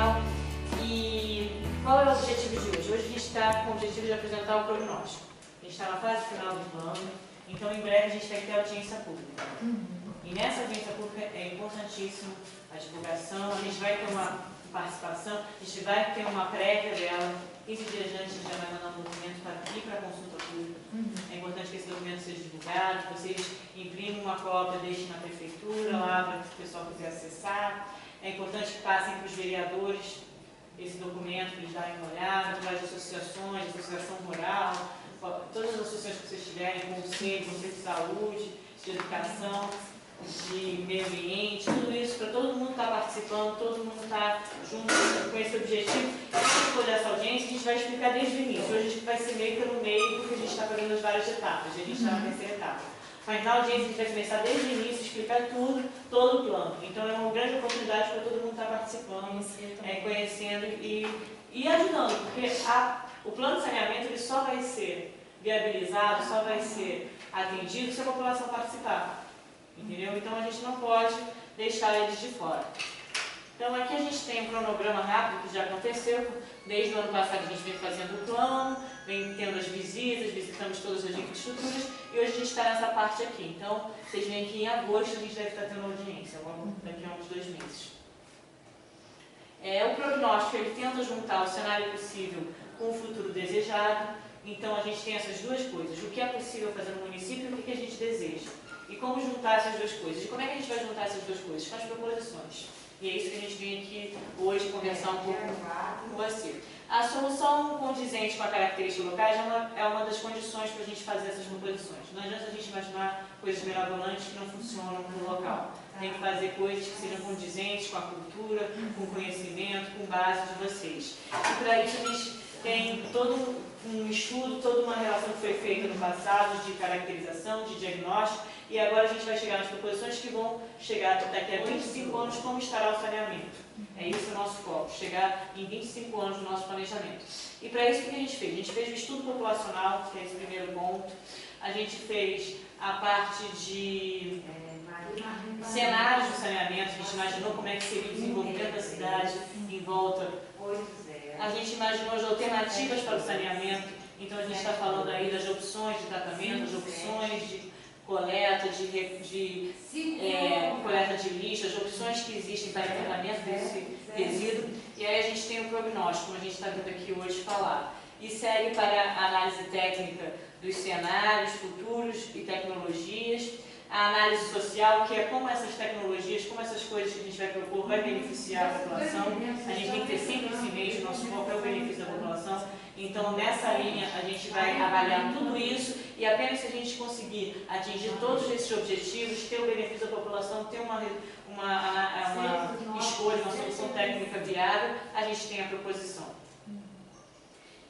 rural. E qual é o objetivo de hoje? Hoje a gente está com o objetivo de apresentar o prognóstico. A gente está na fase final do plano, então em breve a gente vai ter audiência pública. E nessa audiência pública é importantíssimo a divulgação, a gente vai ter uma participação, a gente vai ter uma prévia dela, 15 dias antes a gente já vai mandar um documento para ir para a consulta pública. É importante que esse documento seja divulgado, que vocês imprimam uma cópia, deixem na prefeitura lá para que o pessoal quiser acessar. É importante que passem para os vereadores esse documento, para eles darem uma olhada, para as associações, associação rural, todas as associações que vocês tiverem, conselho de saúde, de educação, de meio ambiente, tudo isso para todo mundo estar participando, todo mundo estar junto com esse objetivo. Se for dessa audiência, a gente vai explicar desde o início. Hoje a gente vai ser meio pelo meio, porque a gente está fazendo as várias etapas, e a gente está na terceira etapa. Mas na audiência a gente vai começar desde o início, explicar tudo, todo o plano. Então é uma grande oportunidade para todo mundo estar participando, conhecendo e ajudando, porque o plano de saneamento ele só vai ser viabilizado, só vai ser atendido se a população participar. Entendeu? Então a gente não pode deixar eles de fora. Então aqui a gente tem um cronograma rápido que já aconteceu. Desde o ano passado a gente vem fazendo o plano, vem tendo as visitas, visitamos todas as infraestruturas e hoje a gente está nessa parte aqui. Então vocês veem que em agosto a gente deve estar tendo audiência, logo daqui a uns 2 meses. O prognóstico ele tenta juntar o cenário possível com o futuro desejado. Então a gente tem essas duas coisas, o que é possível fazer no município e o que a gente deseja. E como juntar essas duas coisas? E como é que a gente vai juntar essas duas coisas? Com as proposições. E é isso que a gente vem aqui hoje conversar um pouco com você. A solução condizente com a característica locais é uma das condições para a gente fazer essas proposições. Não adianta a gente imaginar coisas mirabolantes que não funcionam no local. Tem que fazer coisas que sejam condizentes com a cultura, com o conhecimento, com base de vocês. E para isso a gente tem todo um estudo, toda uma relação que foi feita no passado de caracterização, de diagnóstico, e agora a gente vai chegar nas proposições que vão chegar daqui a 25 anos como estará o saneamento. É isso o nosso foco, chegar em 25 anos no nosso planejamento. E para isso o que a gente fez? A gente fez o estudo populacional, que é esse primeiro ponto. A gente fez a parte de cenários de saneamento, a gente imaginou como é que seria o desenvolvimento da cidade em volta. A gente imaginou as alternativas para o saneamento, então a gente está falando aí das opções de tratamento, das opções de coleta, coleta de lixo, as opções que existem para tratamento desse resíduo. E aí a gente tem o prognóstico, como a gente está vindo aqui hoje falar. E segue para a análise técnica dos cenários futuros e tecnologias. A análise social, que é como essas tecnologias, como essas coisas que a gente vai propor vai beneficiar a população. A gente tem que ter sempre esse eixo, nosso foco é o benefício da população. Então, nessa linha, a gente vai avaliar tudo isso e apenas se a gente conseguir atingir todos esses objetivos, ter o benefício da população, ter uma escolha, uma solução técnica viável, a gente tem a proposição.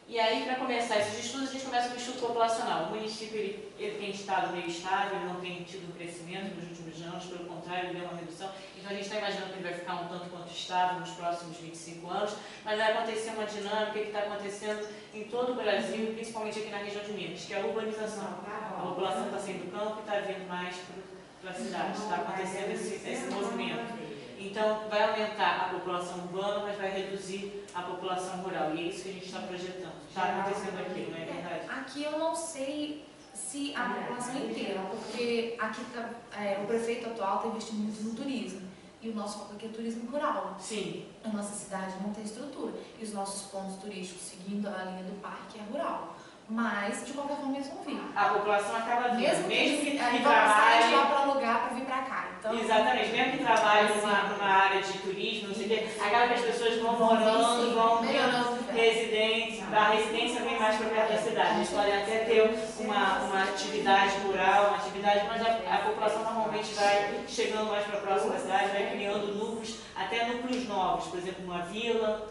E aí, para começar esses estudos, a gente começa com o estudo populacional. O município ele tem estado meio estável, ele não tem tido um crescimento nos últimos anos, pelo contrário, ele deu uma redução. Então, a gente está imaginando que ele vai ficar um tanto quanto estável nos próximos 25 anos, mas vai acontecer uma dinâmica que está acontecendo em todo o Brasil, principalmente aqui na região de Minas, que é a urbanização. A população está saindo do campo e está vindo mais para a cidade. Está acontecendo esse movimento. Então, vai aumentar a população urbana, mas vai reduzir a população rural. E é isso que a gente está projetando. Está acontecendo aqui, não é verdade? Aqui eu não sei se a população inteira, porque aqui o prefeito atual está investindo muito no turismo. E o nosso foco aqui é turismo rural. Sim. A nossa cidade não tem estrutura. E os nossos pontos turísticos, seguindo a linha do parque, é rural. Mas, de qualquer forma, eles vão vir. A população acaba vindo. Mesmo que trabalhe de lá para alugar para vir para cá. Então, exatamente. Mesmo que trabalhe numa área de turismo, não sei o quê, acaba que as pessoas vão morando, vão tendo residência. A residência vem mais para perto da cidade. Eles podem até ter uma atividade rural, mas a população normalmente vai chegando mais para a próxima cidade, vai criando núcleos, até núcleos novos. Por exemplo, uma vila.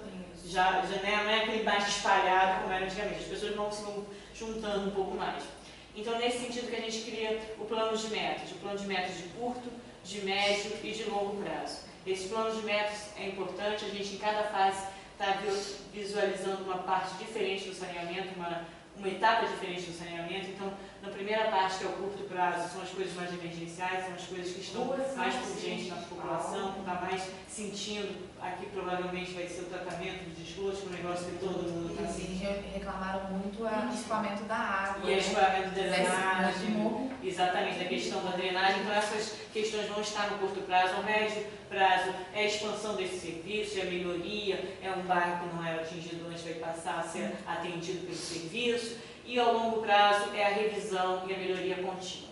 Já não é aquele mais espalhado como era antigamente, as pessoas vão se juntando um pouco mais. Então, nesse sentido que a gente cria o plano de metas de curto, de médio e de longo prazo. Esse plano de metas é importante, a gente em cada fase está visualizando uma parte diferente do saneamento, uma etapa diferente do saneamento. Então, na primeira parte, que é o curto prazo, são as coisas mais emergenciais, são as coisas que estão mais urgentes na população, que está mais sentindo. Aqui provavelmente vai ser o tratamento dos esgotos, o negócio que todo mundo está Sim, reclamaram muito o escoamento da água. E o escoamento da drenagem, exatamente, a questão da drenagem. Então, essas questões vão estar no curto prazo. Ao médio prazo é a expansão desse serviço, é a melhoria, é um bairro que não era atingido antes, vai passar a ser atendido pelo serviço. E ao longo prazo é a revisão e a melhoria contínua.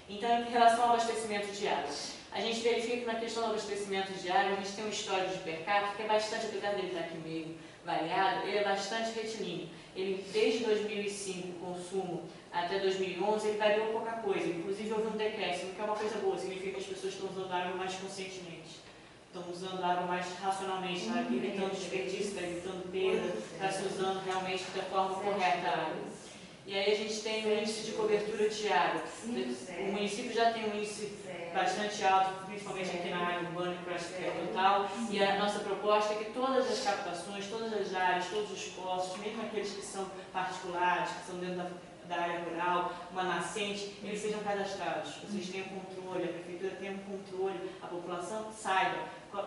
Então, em relação ao abastecimento de água, a gente verifica que na questão do abastecimento de água, a gente tem um histórico de per capita que é bastante, apesar dele estar aqui meio variado, ele é bastante retilíneo. Ele, desde 2005, o consumo até 2011, ele variou pouca coisa. Inclusive, houve um decréscimo, que é uma coisa boa, significa que as pessoas estão usando água mais conscientemente. Estão usando água mais racionalmente, está evitando desperdício, está evitando perda, está se usando realmente da forma correta a água. E aí a gente tem o índice de cobertura de água. O município já tem um índice bastante alto, principalmente aqui na área urbana, que eu acho que é total. E a nossa proposta é que todas as captações, todas as áreas, todos os poços, mesmo aqueles que são particulares, que são dentro da área rural, uma nascente, eles sejam cadastrados. Vocês tenham controle, a prefeitura tenha um controle, a população saiba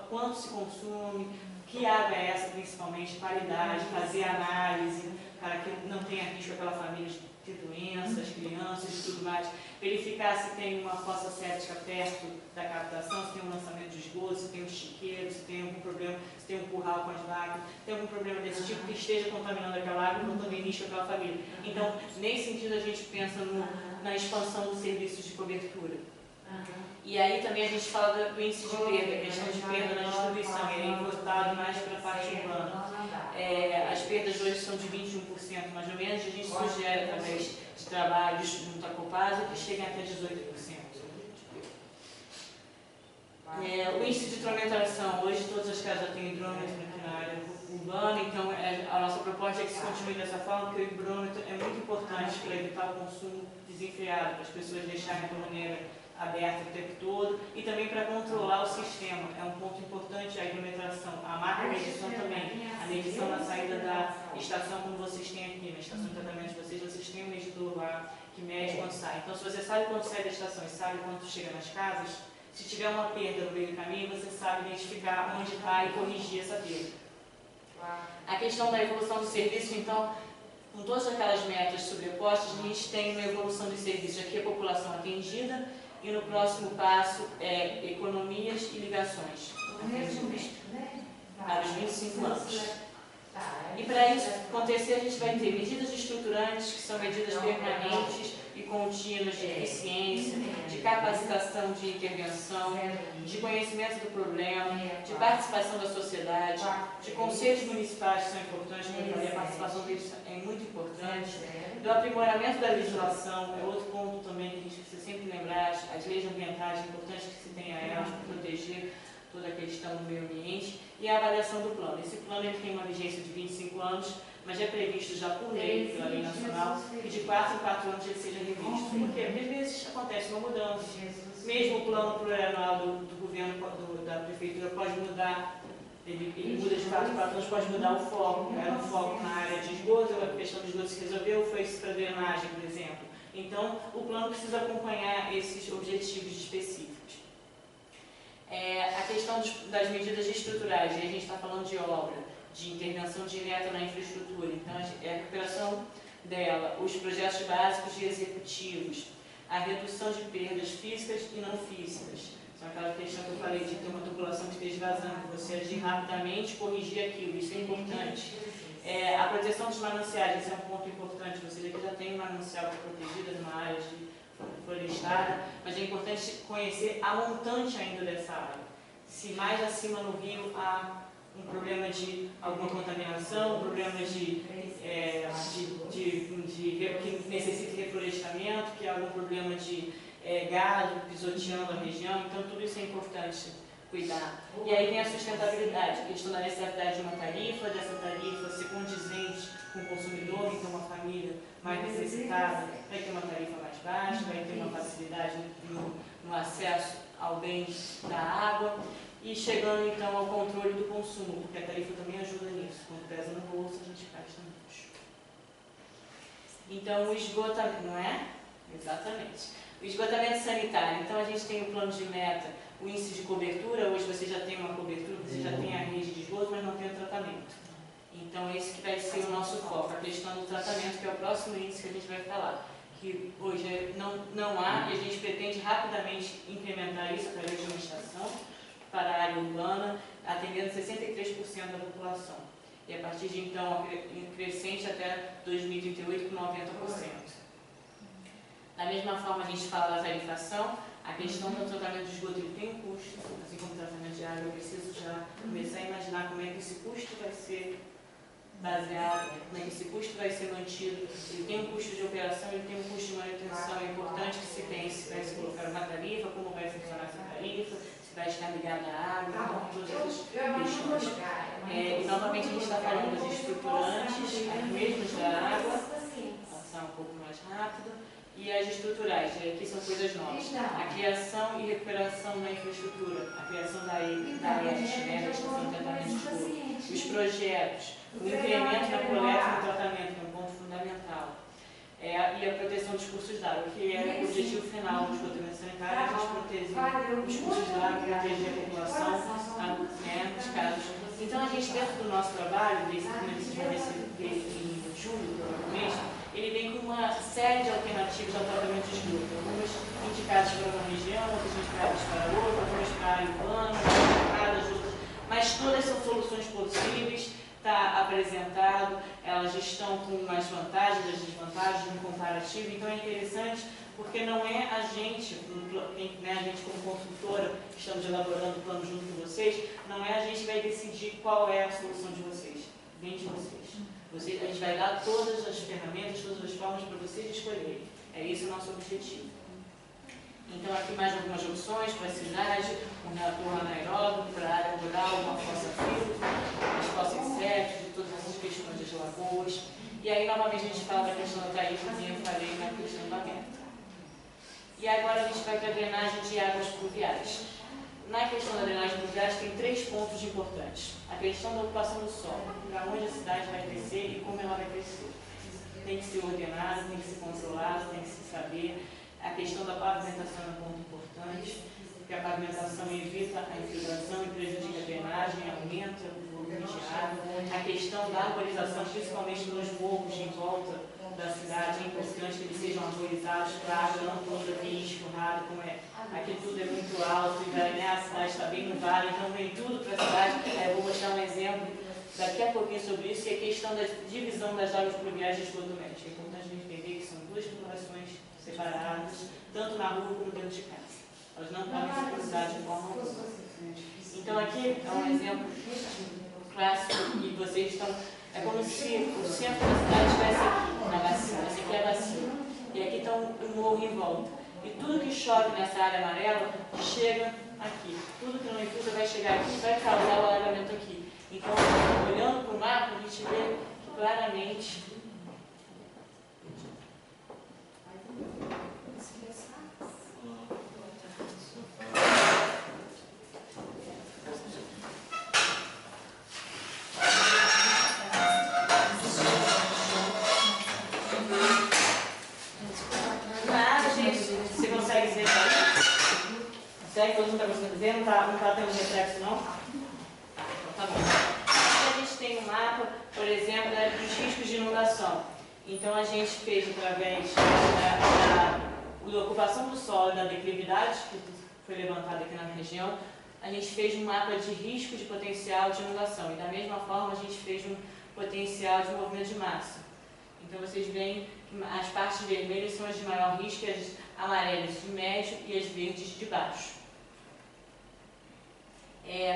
quanto se consome, que água é essa principalmente, qualidade, fazer análise, para que não tenha risco aquela família de doenças, crianças e tudo mais. Verificar se tem uma fossa séptica perto da captação, se tem um lançamento de esgoto, se tem um chiqueiro, se tem algum problema, se tem um curral com as vacas, se tem algum problema desse tipo que esteja contaminando aquela água e não também risco aquela família. Então, nesse sentido, a gente pensa na expansão dos serviços de cobertura. E aí também a gente fala do índice de perda, a questão de perda na distribuição, e aí voltado mais para a parte urbana. As perdas hoje são de 21%, mais ou menos, e a gente sugere, através de trabalhos junto à Copasa, que cheguem até 18%. O índice de instrumentação, hoje todas as casas têm hidrômetro aqui na área urbana, então a nossa proposta é que se continue dessa forma, porque o hidrômetro é muito importante para evitar o consumo desenfreado, para as pessoas deixarem de maneira aberta o tempo todo, e também para controlar o sistema. É um ponto importante a hidrometração. A máquina de medição também. A medição na saída da estação, como vocês têm aqui, na estação de tratamento de vocês têm um medidor lá que mede quando sai. Então, se você sabe quando sai da estação e sabe quando chega nas casas, se tiver uma perda no meio do caminho, você sabe identificar onde está e corrigir essa perda. A questão da evolução do serviço, então, com todas aquelas metas sobrepostas, a gente tem uma evolução de serviço. Aqui a população atendida, e no próximo passo é economias e ligações, para os 25 anos. E para isso acontecer, a gente vai ter medidas estruturantes, que são medidas permanentes e contínuas de eficiência, de capacitação de intervenção, de conhecimento do problema, de participação da sociedade, de conselhos municipais que são importantes, como eu falei, a participação deles é muito importante, do aprimoramento da legislação, é outro ponto também que a gente precisa sempre lembrar, as leis ambientais, é importante que se tenha elas para proteger toda a questão do meio ambiente, e a avaliação do plano. Esse plano ele tem uma vigência de 25 anos, mas é previsto já por lei, pela lei nacional, que de 4 em 4 anos ele seja revisto. Por quê? Porque às vezes acontece uma mudança. Mesmo o plano plurianual do governo, da prefeitura, pode mudar, ele muda de 4 em 4 anos, pode mudar o foco. Era um foco na área de esgoto, a questão de esgoto se resolveu, foi isso para drenagem, por exemplo. Então, o plano precisa acompanhar esses objetivos específicos. A questão das medidas estruturais, e a gente está falando de obra, de intervenção direta na infraestrutura, então a recuperação dela, os projetos básicos e executivos, a redução de perdas físicas e não físicas, são aquela questão que eu falei de ter uma tubulação que esteja vazando, você agir rapidamente e corrigir aquilo, isso é importante. A proteção dos mananciais, esse é um ponto importante, você vê que já tem manancial protegido numa área de florestada, mas é importante conhecer a montante ainda dessa área. Se mais acima no rio há um problema de alguma contaminação, um problema que necessita reflorestamento, que há algum problema de gado pisoteando a região, então tudo isso é importante cuidar. E aí tem a sustentabilidade, a questão da necessidade de uma tarifa, dessa tarifa ser condizente com o consumidor, então uma família mais necessitada vai ter uma tarifa mais baixa, vai ter uma facilidade no acesso ao bem da água, e chegando então ao controle do consumo, porque a tarifa também ajuda nisso, quando pesa no bolso a gente gasta menos. Então, o esgotamento, não é? Exatamente. O esgotamento sanitário. Então, a gente tem o plano de meta, o índice de cobertura. Hoje você já tem uma cobertura, você já tem a rede de esgoto, mas não tem o tratamento. Então, esse que vai ser o nosso foco, a questão do tratamento, que é o próximo índice que a gente vai falar. Que hoje não há, e a gente pretende rapidamente incrementar isso através de uma estação para a área urbana, atendendo 63% da população. E a partir de então, crescente até 2038 com 90%. Da mesma forma, a gente fala da tarifação, a questão do tratamento de esgoto ele tem um custo, assim como o tratamento de água. Eu preciso já começar a imaginar como é que esse custo vai ser baseado, como é que esse custo vai ser mantido. Ele tem um custo de operação, ele tem um custo de manutenção. É importante que se pense se vai se colocar uma tarifa, como vai funcionar essa tarifa, se vai estar ligada à água, então, todas essas questões. E novamente a gente está falando dos estruturantes, os mesmos da água, passar um pouco mais rápido, e as estruturais, aqui são coisas novas. A criação e recuperação da infraestrutura, a criação da EST, né, da estação de tratamento de esgoto, os projetos, o incremento na coleta e no tratamento, que é um ponto fundamental. E a proteção dos cursos d'água, que é o objetivo final do esgotamento sanitário, a gente proteger os cursos d'água, proteger a população, né, nos casos. Então, a gente, dentro do nosso trabalho, desse que vai ver em julho, provavelmente, ele vem com uma série de alternativas ao tratamento de esgoto, algumas indicadas para uma região, outras indicadas para outra, algumas para a área urbana, outras, mas todas são soluções possíveis. Está apresentado, elas estão com as vantagens, as desvantagens, um comparativo. Então é interessante porque não é a gente, né, a gente como consultora, que estamos elaborando o plano junto com vocês, não é a gente que vai decidir qual é a solução de vocês, vem de vocês. A gente vai dar todas as ferramentas, todas as formas para vocês escolherem. É esse o nosso objetivo. Então, aqui mais algumas opções para a cidade, um reator anaeróbico para a área rural, uma fossa filtro, as fossas sépticas, de todas essas questões das lagoas. E aí, novamente, a gente fala da questão da tarifa, como eu falei na questão da meta. E agora a gente vai para a drenagem de águas pluviais. Na questão da drenagem pluviais tem 3 pontos importantes. A questão da ocupação do solo, para onde a cidade vai crescer e como ela vai crescer. Tem que ser ordenado, tem que ser controlado, tem que se saber. A questão da pavimentação é um ponto importante, porque a pavimentação evita a infiltração e prejudica a drenagem, aumenta o volume de água. A questão da arborização, principalmente nos morros em volta da cidade, é importante que eles sejam arborizados para a água não toda vir escurrada, como é. Aqui tudo é muito alto, e né, a cidade está bem no vale, então vem tudo para a cidade. Eu vou mostrar um exemplo daqui a pouquinho sobre isso, e a questão da divisão das águas pluviais de esgoto doméstico. É importante a gente entender que são 2 populações separadas, tanto na rua como dentro de casa. Elas não podem se cruzar de forma alguma. Então aqui é um exemplo clássico e vocês estão... É como se o centro da cidade estivesse aqui, na bacia. Essa aqui é a bacia. E aqui está um morro em volta. E tudo que chove nessa área amarela chega aqui. Tudo que não infiltra vai chegar aqui e vai causar o alagamento aqui. Então, olhando para o mapa, a gente vê claramente... Todo mundo está conseguindo ver? Não está tendo reflexo, não? Então, tá bom. Aqui a gente tem um mapa, por exemplo, dos riscos de inundação. Então, a gente fez, através da ocupação do solo e da declividade, que foi levantada aqui na região, a gente fez um mapa de risco de potencial de inundação. E, da mesma forma, a gente fez um potencial de movimento de massa. Então, vocês veem que as partes vermelhas são as de maior risco, as amarelas de médio e as verdes de baixo.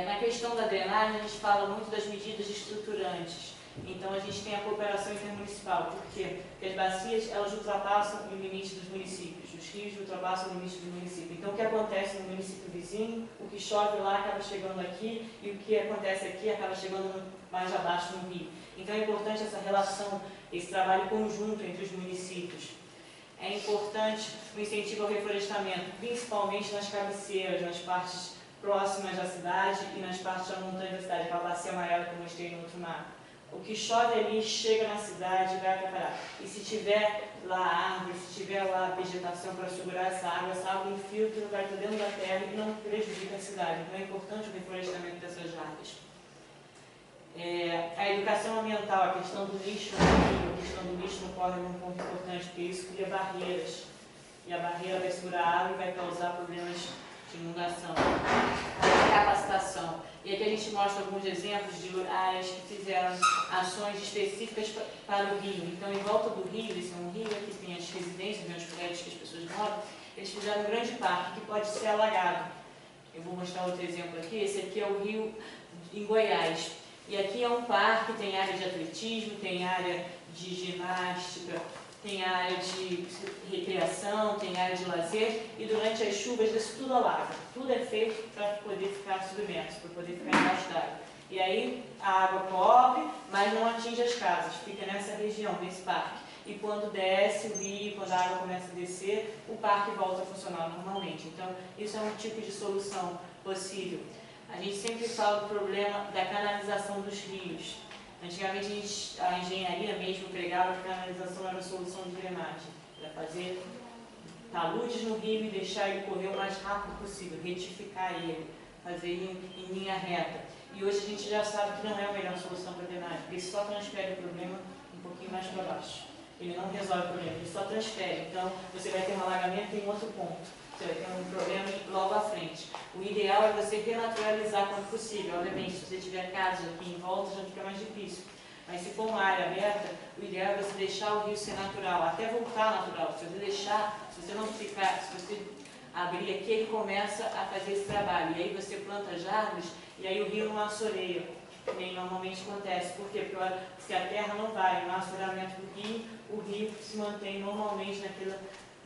Na questão da drenagem, a gente fala muito das medidas estruturantes. Então, a gente tem a cooperação intermunicipal. Por quê? Porque as bacias, elas ultrapassam o limite dos municípios. Os rios ultrapassam o limite do município. Então, o que acontece no município vizinho, o que chove lá acaba chegando aqui, e o que acontece aqui acaba chegando mais abaixo no rio. Então, é importante essa relação, esse trabalho conjunto entre os municípios. É importante o incentivo ao reflorestamento, principalmente nas cabeceiras, nas partes próximas da cidade e nas partes da montanha da cidade, aquela bacia amarela que eu mostrei no outro mapa. O que chove ali chega na cidade e vai atrapalhar. E se tiver lá árvore, se tiver lá vegetação para segurar essa água infiltra, vai para dentro da terra e não prejudica a cidade. Então é importante o reflorestamento dessas áreas. A educação ambiental, a questão do lixo no rio, a questão do lixo no córrego é um ponto importante, porque isso cria barreiras. E a barreira vai segurar a água e vai causar problemas de inundação. Capacitação. E aqui a gente mostra alguns exemplos de áreas que fizeram ações específicas para o rio. Então, em volta do rio, esse é um rio, aqui tem as residências, os prédios que as pessoas moram, eles fizeram um grande parque que pode ser alagado. Eu vou mostrar outro exemplo aqui. Esse aqui é o rio em Goiás. E aqui é um parque, tem área de atletismo, tem área de ginástica, tem área de recreação, tem área de lazer, e durante as chuvas isso tudo alaga. Tudo é feito para poder ficar submerso, para poder ficar embaixo d'água. E aí a água cobre, mas não atinge as casas, fica nessa região, nesse parque. E quando desce o rio, quando a água começa a descer, o parque volta a funcionar normalmente. Então, isso é um tipo de solução possível. A gente sempre fala do problema da canalização dos rios. Antigamente a engenharia mesmo pregava que a canalização era a solução de drenagem, para fazer taludes no rio e deixar ele correr o mais rápido possível, retificar ele, fazer ele em linha reta. E hoje a gente já sabe que não é a melhor solução para drenagem, porque ele só transfere o problema um pouquinho mais para baixo. Ele não resolve o problema, ele só transfere. Então você vai ter um alagamento em outro ponto. Você vai ter um problema logo à frente. O ideal é você renaturalizar quando possível. Obviamente, se você tiver casas aqui em volta, já fica mais difícil. Mas se for uma área aberta, o ideal é você deixar o rio ser natural, até voltar natural. Se você deixar, se você não ficar, se você abrir aqui, ele começa a fazer esse trabalho. E aí você planta as árvores e aí o rio não assoreia, que nem normalmente acontece. Por quê? Porque a terra não vai, no assoreamento do rio, o rio se mantém normalmente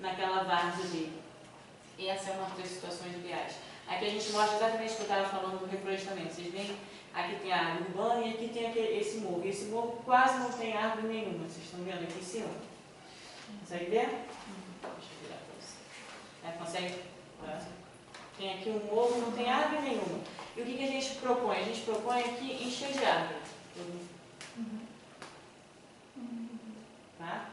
naquela várzea dele. E essa é uma das situações ideais. Aqui a gente mostra exatamente o que eu estava falando do reflorestamento. Vocês veem, aqui tem a área urbana e aqui tem esse morro. E esse morro quase não tem árvore nenhuma. Vocês estão vendo aqui em cima? Consegue ver? Deixa eu virar para você. Consegue? Tem aqui um morro, não tem árvore nenhuma. E o que a gente propõe? A gente propõe aqui encher de árvore. Tá?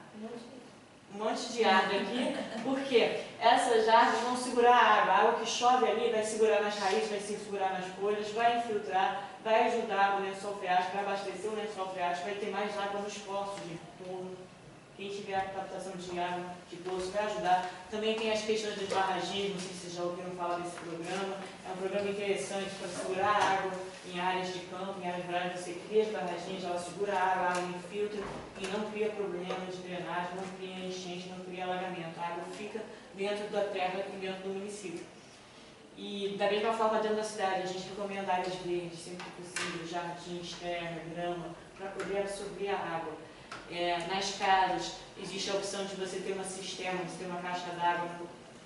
Um monte de árvore aqui, porque essas árvores vão segurar a água. A água que chove ali vai segurar nas raízes, vai se segurar nas folhas, vai infiltrar, vai ajudar o lençol freático, vai abastecer o lençol freático, vai ter mais água nos poços de entorno. Quem tiver a captação de água de poço vai ajudar. Também tem as questões de barragens, não sei se vocês já ouviram falar desse programa. É um programa interessante para segurar a água em áreas de campo, em áreas rurais. Você cria as barragens, ela segura a água infiltra e não cria problema de drenagem, não cria enchente, não cria alagamento. A água fica dentro da terra e dentro do município. E da mesma forma dentro da cidade, a gente recomenda áreas verdes, sempre que possível, jardins, terra, grama, para poder absorver a água. Nas casas, existe a opção de você ter uma cisterna, você ter uma caixa d'água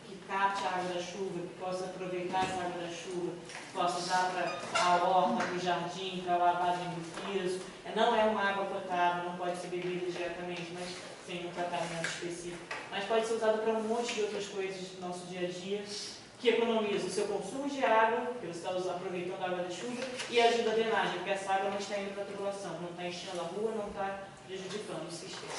que capte a água da chuva, que possa aproveitar essa água da chuva, possa usar para a horta, para o jardim, para a lavagem do piso. Não é uma água potável, não pode ser bebida diretamente, mas sem um tratamento específico. Mas pode ser usada para um monte de outras coisas do nosso dia a dia, que economiza o seu consumo de água, porque você está aproveitando a água da chuva, e ajuda a drenagem, porque essa água não está indo para a tubulação, não está enchendo a rua, não está prejudicando o sistema.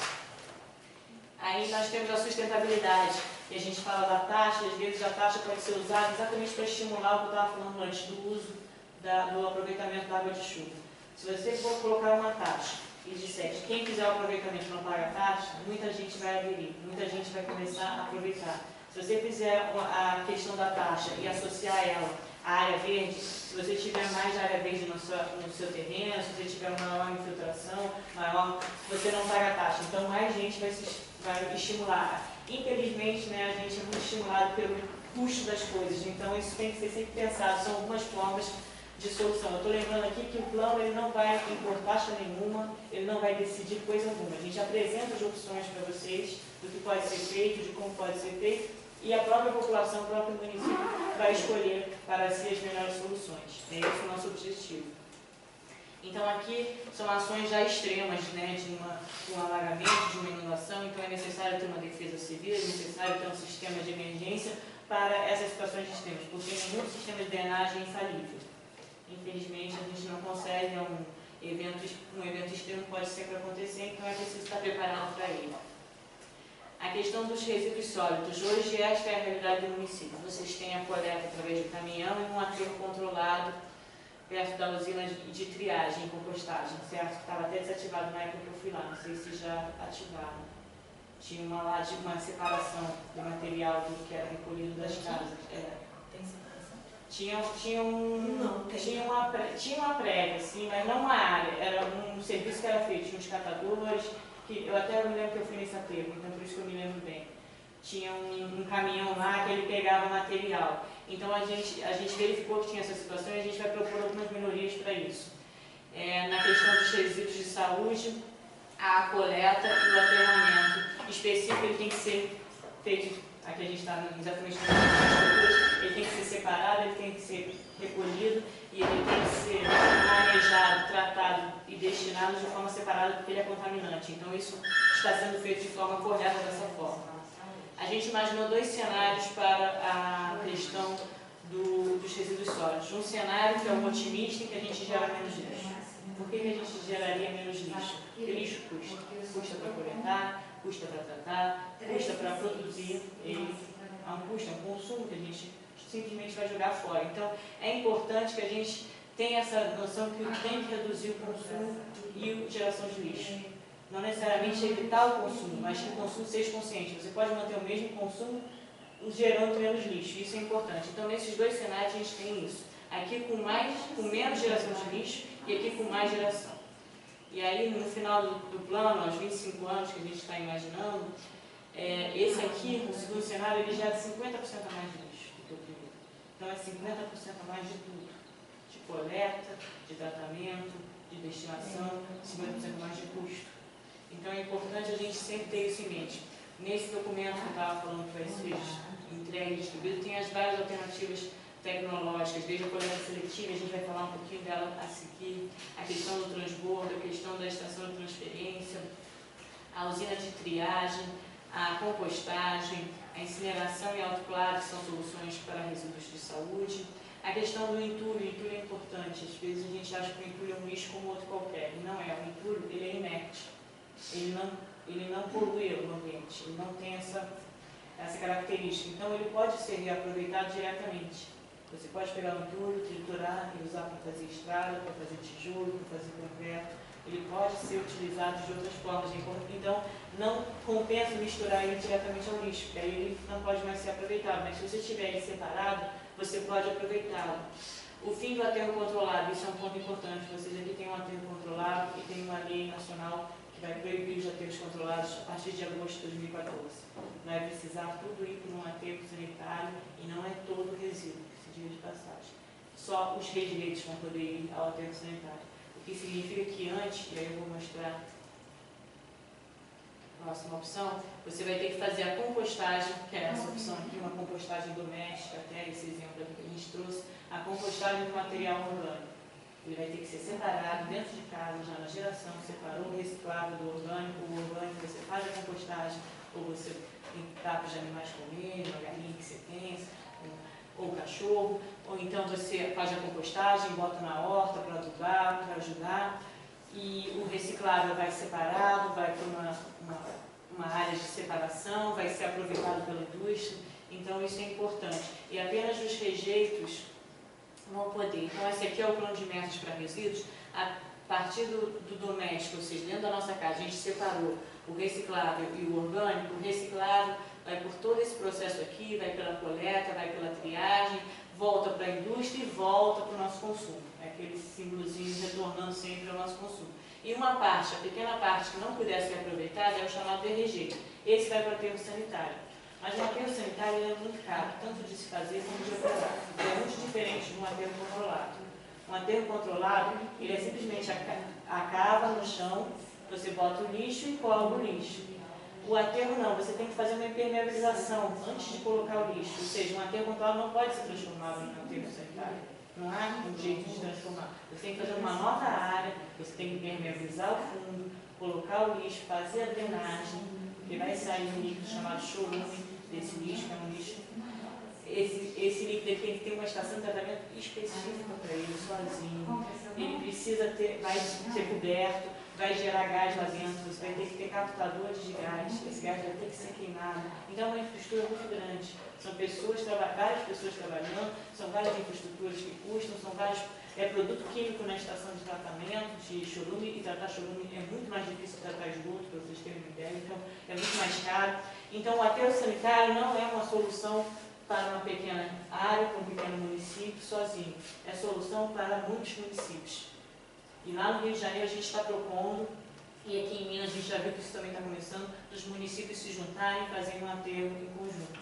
Aí nós temos a sustentabilidade, e a gente fala da taxa, às vezes a taxa pode ser usada exatamente para estimular o que eu estava falando antes, do uso do aproveitamento da água de chuva. Se você for colocar uma taxa e disser que quem fizer o aproveitamento não paga a taxa, muita gente vai aderir, muita gente vai começar a aproveitar. Se você fizer a questão da taxa e associar ela à área verde, se você tiver mais área verde no seu terreno, se você tiver uma maior infiltração, você não paga a taxa. Então mais gente vai estimular. Infelizmente, né, a gente é muito estimulado pelo custo das coisas, então isso tem que ser sempre pensado. São algumas formas de solução. Eu estou lembrando aqui que o plano ele não vai impor taxa nenhuma, ele não vai decidir coisa alguma. A gente apresenta as opções para vocês do que pode ser feito, de como pode ser feito, e a própria população, o próprio município vai escolher para si as melhores soluções. É esse o nosso objetivo. Então aqui são ações já extremas, né, de um alagamento, de uma inundação, então é necessário ter uma defesa civil, é necessário ter um sistema de emergência para essas situações extremas, porque nenhum sistema de drenagem é infalível. Infelizmente a gente não consegue, Um evento extremo pode sempre acontecer, então é preciso estar preparado para ele. A questão dos resíduos sólidos. Hoje esta é a realidade do município. Vocês têm a coleta através do caminhão e um aterro controlado perto da usina de triagem e compostagem, certo? Que estava até desativado na época que eu fui lá, não sei se já ativaram. Tinha uma separação do material do que era recolhido das casas. Tem separação? Tinha uma prévia, sim, mas não uma área. Era um serviço que era feito, tinha uns catadores, que eu até me lembro que eu fui nesse aterro, então por isso que eu me lembro bem. Tinha um caminhão lá que ele pegava material. Então a gente verificou que tinha essa situação e a gente vai propor algumas melhorias para isso. Na questão dos resíduos de saúde, a coleta e o aterramento específico ele tem que ser feito, aqui a gente está exatamente nas estruturas, ele tem que ser separado, ele tem que ser recolhido e ele tem que ser manejado, tratado e destinado de forma separada porque ele é contaminante. Então isso está sendo feito de forma correta dessa forma. A gente imaginou 2 cenários para a questão dos resíduos sólidos. Um cenário que é o otimista, em que a gente gera menos lixo. Por que a gente geraria menos lixo? Porque lixo custa. Custa para coletar, custa para tratar, custa para produzir. Ele há um custo, é um consumo que a gente simplesmente vai jogar fora. Então, é importante que a gente tenha essa noção que tem que reduzir o consumo e a geração de lixo. Não necessariamente evitar o consumo, mas que o consumo seja consciente. Você pode manter o mesmo consumo gerando menos lixo, isso é importante. Então, nesses 2 cenários, a gente tem isso. Aqui com menos geração de lixo e aqui com mais geração. E aí, no final do plano, aos 25 anos que a gente está imaginando, esse aqui, o segundo cenário, ele gera 50% a mais de lixo do que o primeiro. Então, é 50% a mais de tudo. De coleta, de tratamento, de destinação, 50% a mais de custo. Então é importante a gente sempre ter isso em mente. Nesse documento que eu estava falando que vai ser entregue e distribuído, tem as várias alternativas tecnológicas, desde a coleta seletiva, a gente vai falar um pouquinho dela a seguir, a questão do transbordo, a questão da estação de transferência, a usina de triagem, a compostagem, a incineração e autoclave, que são soluções para resíduos de saúde. A questão do entulho, o entulho é importante. Às vezes a gente acha que o entulho é um lixo como outro qualquer, e não é. O entulho ele é inerte. Ele não polui o ambiente, ele não tem essa característica. Então, ele pode ser reaproveitado diretamente. Você pode pegar um entulho, triturar e usar para fazer estrada, para fazer tijolo, para fazer concreto. Ele pode ser utilizado de outras formas. Então, não compensa misturar ele diretamente ao lixo, porque aí ele não pode mais ser aproveitado. Mas se você tiver ele separado, você pode aproveitá-lo. O fim do aterro controlado, isso é um ponto importante. Vocês aqui têm um aterro controlado e tem uma lei nacional vai proibir os aterros controlados a partir de agosto de 2014. Vai precisar tudo ir para um aterro sanitário e não é todo o resíduo, que se diga de passagem. Só os rejetos vão poder ir ao aterro sanitário. O que significa que antes, e aí eu vou mostrar a próxima opção, você vai ter que fazer a compostagem, que é essa opção aqui, uma compostagem doméstica, até esse exemplo aqui que a gente trouxe, a compostagem do material orgânico. Ele vai ter que ser separado dentro de casa, já na geração, separou o reciclável do orgânico, o orgânico você faz a compostagem, ou você dá para os animais comerem, uma galinha que você tem, ou cachorro, ou então você faz a compostagem, bota na horta para adubar, para ajudar, e o reciclável vai separado, vai para uma área de separação, vai ser aproveitado pela indústria, então isso é importante. E apenas os rejeitos vão poder. Então, esse aqui é o plano de metas para resíduos. A partir do doméstico, ou seja, dentro da nossa casa, a gente separou o reciclável e o orgânico. O reciclável vai por todo esse processo aqui, vai pela coleta, vai pela triagem, volta para a indústria e volta para o nosso consumo. É aquele símbolozinho retornando sempre ao nosso consumo. E uma parte, a pequena parte que não puder ser aproveitada é o chamado de rejeito. Esse vai para o aterro sanitário. Mas o aterro sanitário é muito caro, tanto de se fazer como de operar. É muito diferente de um aterro controlado. Um aterro controlado, ele é simplesmente a cava no chão, você bota o lixo e cola o lixo. O aterro não, você tem que fazer uma impermeabilização antes de colocar o lixo. Ou seja, um aterro controlado não pode ser transformado em aterro sanitário. Não há um jeito de transformar. Você tem que fazer uma nova área, você tem que impermeabilizar o fundo, colocar o lixo, fazer a drenagem, porque vai sair um líquido chamado chorume desse lixo, que é um lixo esse líquido ele tem que ter uma estação de tratamento específica para ele, sozinho. Ele precisa vai ser coberto, vai gerar gás lá dentro, você vai ter que ter captadores de gás, esse gás vai ter que ser queimado. Então é uma infraestrutura muito grande. São várias pessoas trabalhando, são várias infraestruturas que custam, são vários produto químico na estação de tratamento de chorume, e tratar chorume é muito mais difícil que tratar esgoto, para vocês terem uma ideia, então é muito mais caro. Então o aterro sanitário não é uma solução para uma pequena área, para um pequeno município sozinho. É solução para muitos municípios. E lá no Rio de Janeiro a gente está propondo, e aqui em Minas a gente já viu que isso também está começando, dos municípios se juntarem e fazerem um aterro em conjunto.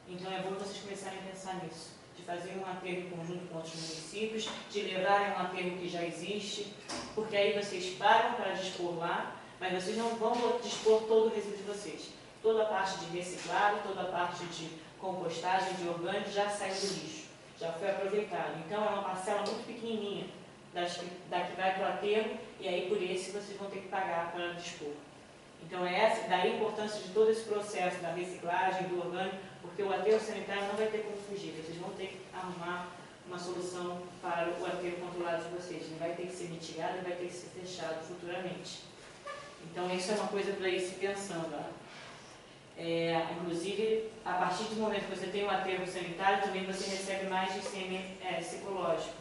Então é bom vocês começarem a pensar nisso, de fazer um aterro em conjunto com outros municípios, de levarem um aterro que já existe, porque aí vocês pagam para dispor lá, mas vocês não vão dispor todo o resíduo de vocês. Toda a parte de reciclado, toda a parte de compostagem, de orgânico, já saiu do lixo, já foi aproveitado. Então é uma parcela muito pequenininha da que vai para o aterro, e aí por esse vocês vão ter que pagar para dispor. Então daí a importância de todo esse processo da reciclagem, do orgânico, porque o aterro sanitário não vai ter como fugir, vocês vão ter que arrumar uma solução para o aterro controlado de vocês. Ele vai ter que ser mitigado e vai ter que ser fechado futuramente. Então isso é uma coisa para ir se pensando. Inclusive, a partir do momento que você tem um aterro sanitário, também você recebe mais licenciamento ecológico.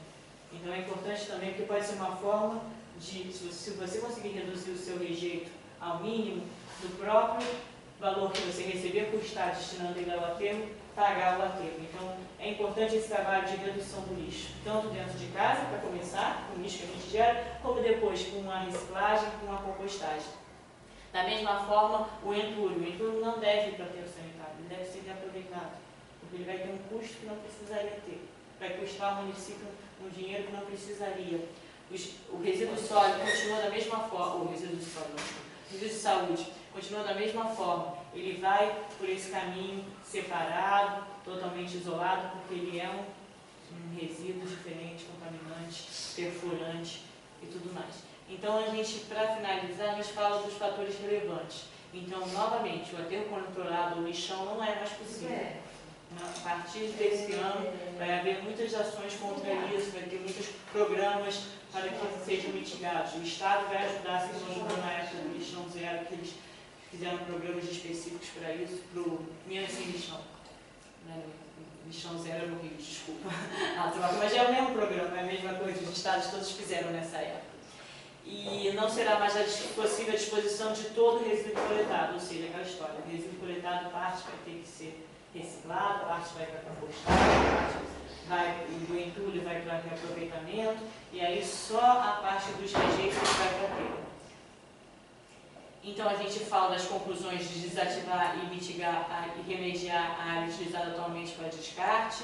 Então é importante também, porque pode ser uma forma de, se você conseguir reduzir o seu rejeito ao mínimo, do próprio valor que você receber por estar destinando ele ao aterro, pagar o aterro. Então é importante esse trabalho de redução do lixo, tanto dentro de casa, para começar, com o lixo que a gente gera, como depois com a reciclagem, com a compostagem. Da mesma forma, o entulho não deve ir para o aterro sanitário, ele deve ser reaproveitado, porque ele vai ter um custo que não precisaria ter, vai custar ao município um dinheiro que não precisaria. O resíduo sólido continua da mesma forma, o resíduo de saúde continua da mesma forma, ele vai por esse caminho separado, totalmente isolado, porque ele é um resíduo diferente, contaminante, perfurante e tudo mais. Então, para finalizar, a gente fala dos fatores relevantes. Então, novamente, o aterro controlado, o lixão, não é mais possível. A partir desse ano, vai haver muitas ações contra isso, vai ter muitos programas para que sejam mitigados. O Estado vai ajudar, se não ajudou na época do lixão zero, que eles fizeram programas específicos para isso, para o Minas Sem Lixão. Lixão zero no Rio, desculpa. Mas é o mesmo programa, é a mesma coisa, os estados todos fizeram nessa época. E não será mais possível a disposição de todo o resíduo coletado, ou seja, aquela história, o resíduo coletado, parte vai ter que ser reciclado, parte vai para compostagem, parte do entulho vai para reaproveitamento, e aí só a parte dos rejeitos vai para aterro. Então a gente fala das conclusões de desativar e mitigar e remediar a área utilizada atualmente para descarte.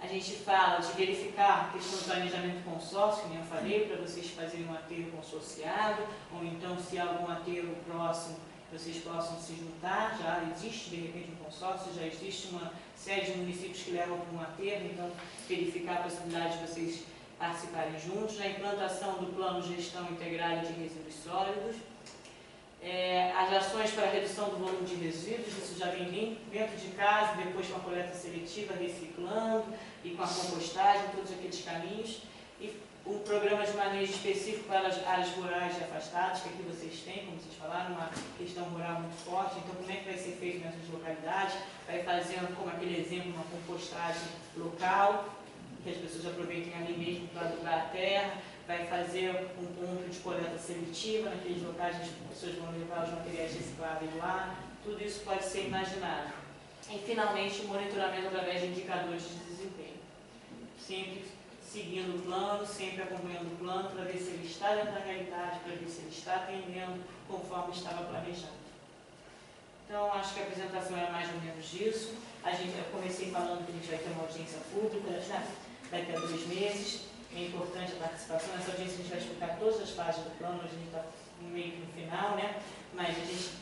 A gente fala de verificar a questão do planejamento consórcio, que eu falei, para vocês fazerem um aterro consorciado, ou então se há algum aterro próximo, vocês possam se juntar. Já existe de repente um consórcio, já existe uma série de municípios que levam para um aterro, então verificar a possibilidade de vocês participarem juntos. A implantação do plano de gestão integrada de resíduos sólidos. As ações para a redução do volume de resíduos, isso já vem dentro de casa, depois com a coleta seletiva, reciclando e com a compostagem, todos aqueles caminhos. E um programa de manejo específico para as áreas rurais e afastadas, que aqui vocês têm, como vocês falaram, uma questão rural muito forte. Então, como é que vai ser feito nessas localidades? Vai fazendo, como aquele exemplo, uma compostagem local, que as pessoas aproveitem ali mesmo para adubar a terra. Vai fazer um ponto de coleta seletiva, naqueles locais onde as pessoas vão levar os materiais recicláveis lá. Tudo isso pode ser imaginado. E, finalmente, o monitoramento através de indicadores de desempenho. Sempre seguindo o plano, sempre acompanhando o plano, para ver se ele está dentro da realidade, para ver se ele está atendendo conforme estava planejado. Então, acho que a apresentação é mais ou menos disso. Eu comecei falando que a gente vai ter uma audiência pública, daqui a 2 meses. É importante a participação. Nessa audiência a gente vai explicar todas as fases do plano, hoje a gente está meio que no final, né? Mas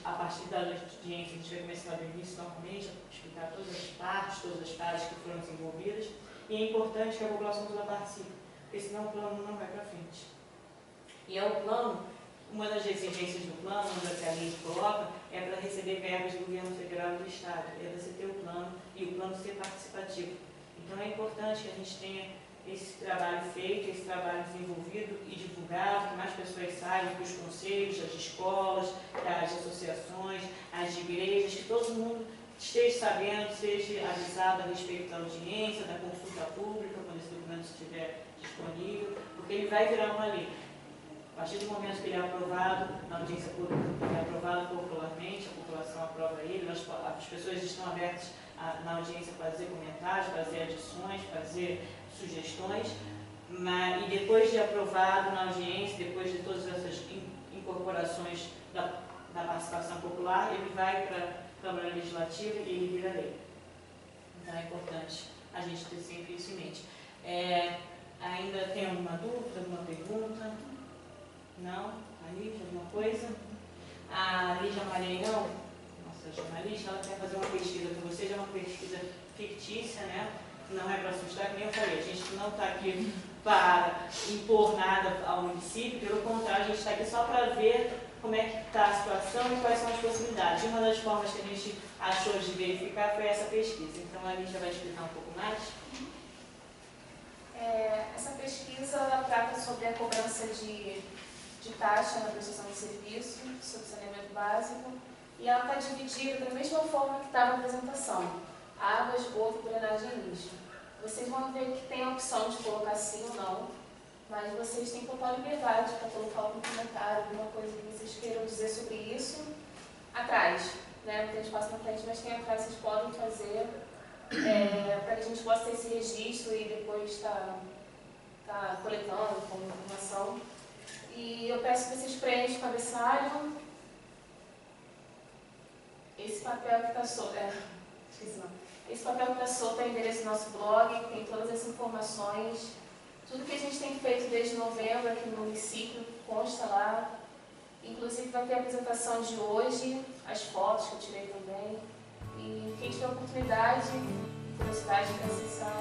a partir da audiência a gente vai começar do início normalmente, a explicar todas as partes, todas as fases que foram desenvolvidas. E é importante que a população toda participe, porque senão o plano não vai para frente. E é o plano, uma das exigências do plano, onde a lei coloca, é para receber verbas do governo federal e do estado, é você ter o plano e o plano ser participativo. Então é importante que a gente tenha esse trabalho feito, esse trabalho desenvolvido e divulgado, que mais pessoas saibam, que os conselhos, as escolas, as associações, as igrejas, que todo mundo esteja sabendo, esteja avisado a respeito da audiência, da consulta pública, quando esse documento estiver disponível, porque ele vai virar uma lei. A partir do momento que ele é aprovado na audiência pública, ele é aprovado popularmente, a população aprova ele, as pessoas estão abertas na audiência para fazer comentários, fazer adições, fazer sugestões, e depois de aprovado na audiência, depois de todas essas incorporações da participação popular, ele vai para a Câmara Legislativa e ele vira lei. Então é importante a gente ter sempre isso em mente. Ainda tem alguma dúvida, alguma pergunta? Não? A Lígia, alguma coisa? A Lígia Maranhão, nossa jornalista, ela quer fazer uma pesquisa com vocês, é uma pesquisa fictícia, né? Não é para assustar, que nem eu falei, a gente não está aqui para impor nada ao município, pelo contrário, a gente está aqui só para ver como é que está a situação e quais são as possibilidades. E uma das formas que a gente achou de verificar foi essa pesquisa. Então a Lígia vai explicar um pouco mais. Essa pesquisa ela trata sobre a cobrança de taxa na prestação de serviço, sobre saneamento básico, e ela está dividida da mesma forma que estava a apresentação: água, esgoto, drenagem e lixo. Vocês vão ver que tem a opção de colocar sim ou não, mas vocês têm total liberdade para colocar algum comentário, alguma coisa que vocês queiram dizer sobre isso atrás, né? Não tem espaço na frente, mas tem atrás, vocês podem fazer para que a gente possa ter esse registro e depois estar coletando como informação. E eu peço que vocês preencham o cabeçalho. Esse papel que está solto, esse papel que está solto é o endereço do nosso blog, tem todas as informações. Tudo que a gente tem feito desde novembro aqui no município consta lá. Inclusive vai ter a apresentação de hoje, as fotos que eu tirei também. E quem tiver oportunidade, curiosidade para acessar,